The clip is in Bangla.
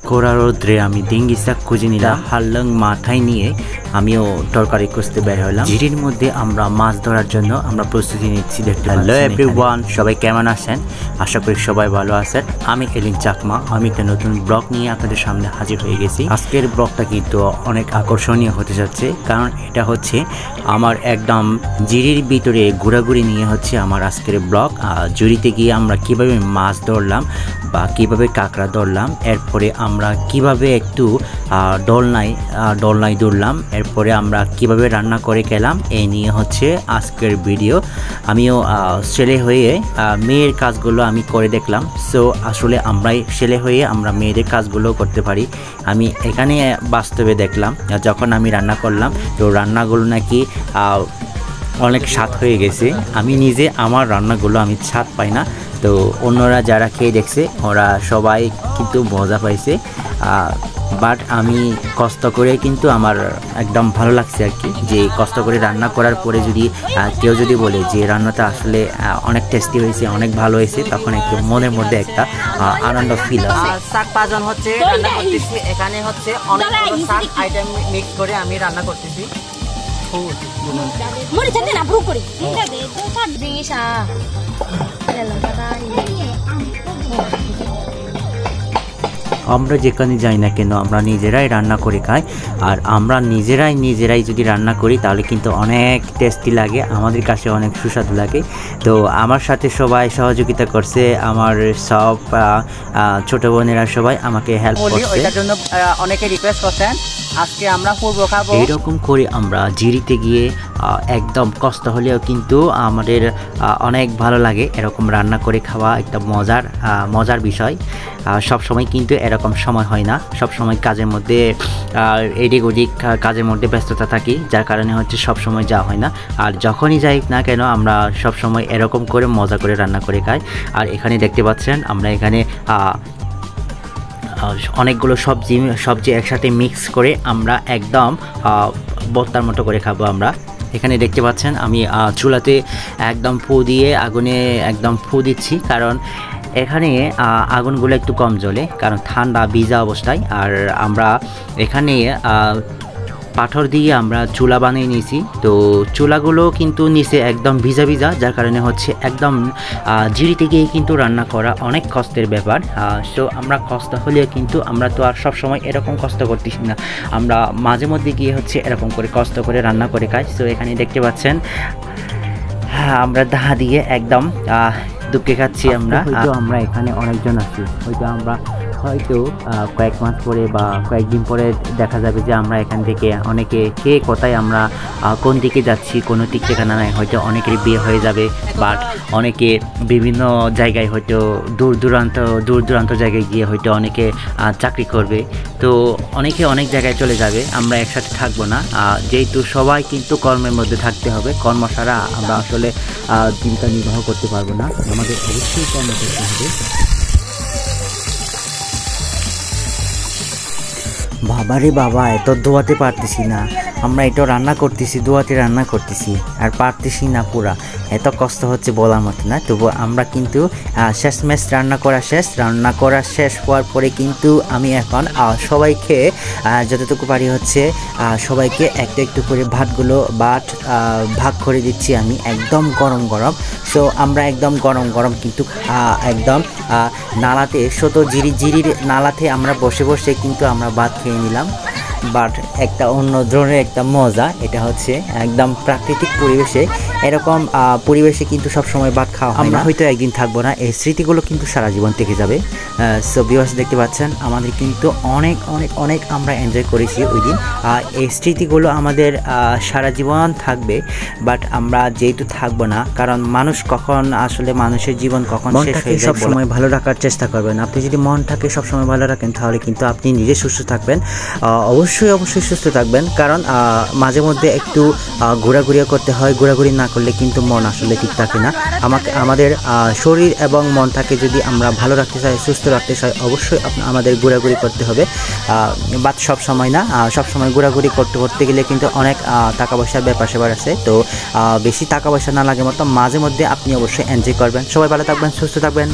কড়া রোদ্রে আমি ডিঙ্গি শাক খুঁজে নিলাম, হালং মাথায় নিয়ে আমিও তরকারি খুঁজতে বের হলাম। ঝিরির মধ্যে আমরা মাছ ধরার জন্য আমরা প্রস্তুতি নিচ্ছি। দেখতে হ্যালো এভরিওয়ান, সবাই কেমন আছেন? আশা করি সবাই ভালো আছেন। আমি এলিন চাকমা, আমি একটা নতুন ব্লগ নিয়ে আপনাদের সামনে হাজির হয়ে গেছি। আজকের ব্লগটা কিন্তু অনেক আকর্ষণীয় হতে যাচ্ছে, কারণ এটা হচ্ছে আমার একদম ঝিরির ভিতরে ঘোরাঘুরি নিয়ে হচ্ছে আমার আজকের ব্লগ। ঝিরিতে গিয়ে আমরা কিভাবে মাছ ধরলাম বা কিভাবে কাঁকড়া ধরলাম, এরপরে আমরা কিভাবে একটু দোলনায় দৌড়লাম, এরপরে আমরা কিভাবে রান্না করে খেলাম, এই নিয়ে হচ্ছে আজকের ভিডিও। আমিও ছেলে হয়ে মেয়ের কাজগুলো আমি করে দেখলাম। সো আসলে আমরাই ছেলে হয়ে আমরা মেয়েদের কাজগুলো করতে পারি। আমি এখানে বাস্তবে দেখলাম যখন আমি রান্না করলাম, তো রান্নাগুলো নাকি অনেক স্বাদ হয়ে গেছে। আমি নিজে আমার রান্নাগুলো আমি স্বাদ পাই না, তো অন্যরা যারা খেয়ে দেখছে ওরা সবাই কিন্তু মজা পাইছে। বাট আমি কষ্ট করে কিন্তু আমার একদম ভালো লাগছে আর কি, যে কষ্ট করে রান্না করার পরে যদি কেউ যদি বলে যে রান্নাটা আসলে অনেক টেস্টি হয়েছে, অনেক ভালো হয়েছে, তখন একটু মনের মধ্যে একটা আনন্দ ফিল আছে। শাক পাজন হচ্ছে রান্না করতেছি, এখানে হচ্ছে অনেকগুলো শাক আইটেম মিক্স করে আমি রান্না করতেছি। আমরা যেখানে যাই না কেন আমরা নিজেরাই রান্না করে খাই, আর আমরা নিজেরাই যদি রান্না করি তাহলে কিন্তু অনেক টেস্টি লাগে, আমাদের কাছে অনেক সুস্বাদু লাগে। তো আমার সাথে সবাই সহযোগিতা করছে, আমার সব ছোট বোনেরা সবাই আমাকে হেল্প করছে। ওইটার জন্য অনেকে রিকোয়েস্ট করছেন আজকে আমরা পূর্ব খাবো। এইরকম করে আমরা ঝিরিতে গিয়ে একদম কষ্ট হলেও কিন্তু আমাদের অনেক ভালো লাগে এরকম রান্না করে খাওয়া, একটা মজার বিষয়। সব সময় কিন্তু এরকম সময় হয় না, সব সময় কাজের মধ্যে এদিক ওদিক কাজের মধ্যে ব্যস্ততা থাকি, যার কারণে হচ্ছে সব সময় যাওয়া হয় না। আর যখনই যাই না কেন আমরা সব সময় এরকম করে মজা করে রান্না করে খাই। আর এখানে দেখতে পাচ্ছেন আমরা এখানে অনেকগুলো সবজি একসাথে মিক্স করে আমরা একদম ভর্তার মতো করে খাবো আমরা। এখানে দেখতে পাচ্ছেন আমি চুলাতে একদম আগুনে একদম ফু দিচ্ছি, কারণ এখানে আগুনগুলো একটু কম জ্বলে, কারণ ঠান্ডা ভিজা অবস্থায়। আর আমরা এখানে পাথর দিয়ে আমরা চুলা বানিয়ে নিয়েছি, তো চুলাগুলো কিন্তু নিচে একদম ভিজা, যার কারণে হচ্ছে একদম ঝিরিতে গিয়ে কিন্তু রান্না করা অনেক কষ্টের ব্যাপার। সো আমরা কষ্ট হলেও কিন্তু আমরা তো আর সবসময় এরকম কষ্ট করতেছি না, আমরা মাঝে মধ্যে গিয়ে হচ্ছে এরকম করে কষ্ট করে রান্না করে খাই। সো এখানে দেখতে পাচ্ছেন আমরা দাহা দিয়ে একদম দুঃখে খাচ্ছি। আমরা এখানে অনেকজন আছি, হয়তো কয়েক মাস পরে বা কয়েকদিন পরে দেখা যাবে যে আমরা এখান থেকে অনেকে কে কোথায় আমরা কোন দিকে যাচ্ছি কোনো ঠিক ঠিকানা নাই। হয়তো অনেকের বিয়ে হয়ে যাবে, বাট অনেকে বিভিন্ন জায়গায় হয়তো দূর দূরান্ত জায়গায় গিয়ে হয়তো অনেকে চাকরি করবে, তো অনেকে অনেক জায়গায় চলে যাবে। আমরা একসাথে থাকবো না, যেহেতু সবাই কিন্তু কর্মের মধ্যে থাকতে হবে। কর্ম ছাড়া আমরা আসলে জীবিকা নির্বাহ করতে পারবো না, আমাদের অবশ্যই কর্ম করতে হবে। বাবারে বাবা, এত ধোয়াতে পারতেছি না, আমরা এটা রান্না করতেছি, রান্না করতেছি আর পারতেছি না, পুরা এত কষ্ট হচ্ছে বলার মতো না। তবু আমরা কিন্তু শেষমেশ রান্না করা শেষ হওয়ার পরে কিন্তু আমি এখন সবাইকে যতটুকু পারি হচ্ছে সবাইকে একটু করে ভাগ করে দিচ্ছি আমি, একদম গরম। সো আমরা একদম গরম কিন্তু একদম নালাতে ঝিরির নালাতে আমরা বসে কিন্তু আমরা ভাত খেয়ে নিলাম। বাট একটা অন্য ধরনের একটা মজা, এটা হচ্ছে একদম প্রাকৃতিক পরিবেশে, এরকম পরিবেশে কিন্তু সবসময় ভাত খাওয়া হয় না। আমরা হয়তো একদিন থাকবো না, এই স্মৃতিগুলো কিন্তু সারা জীবন থেকে যাবে। সো ভিউয়ার্স দেখতে পাচ্ছেন আমাদের কিন্তু অনেক আমরা এনজয় করেছি ওই দিন, এই স্মৃতিগুলো আমাদের সারা জীবন থাকবে। বাট আমরা যেহেতু থাকবো না, কারণ মানুষের জীবন কখন শেষ হয়ে যায়, সবসময় ভালো রাখার চেষ্টা করবেন। আপনি যদি মনটাকে সবসময় ভালো রাখেন তাহলে কিন্তু আপনি নিজে সুস্থ থাকবেন, অবশ্যই সুস্থ থাকবেন। কারণ মাঝে মধ্যে একটু ঘোরাঘুরিও করতে হয়, ঘোরাঘুরি না করলে কিন্তু মন আসলে ঠিক থাকে না। আমাদের শরীর এবং মনটাকে যদি আমরা ভালো রাখতে চাই, সুস্থ রাখতে চাই, অবশ্যই আমাদের ঘোরাঘুরি করতে হবে। বাট সব সময় না, সব সময় ঘোরাঘুরি করতে গেলে কিন্তু অনেক টাকা পয়সার ব্যাপার সেবার আছে, তো বেশি টাকা পয়সা না লাগে মতো মাঝে মধ্যে আপনি অবশ্যই এনজয় করবেন। সবাই ভালো থাকবেন, সুস্থ থাকবেন।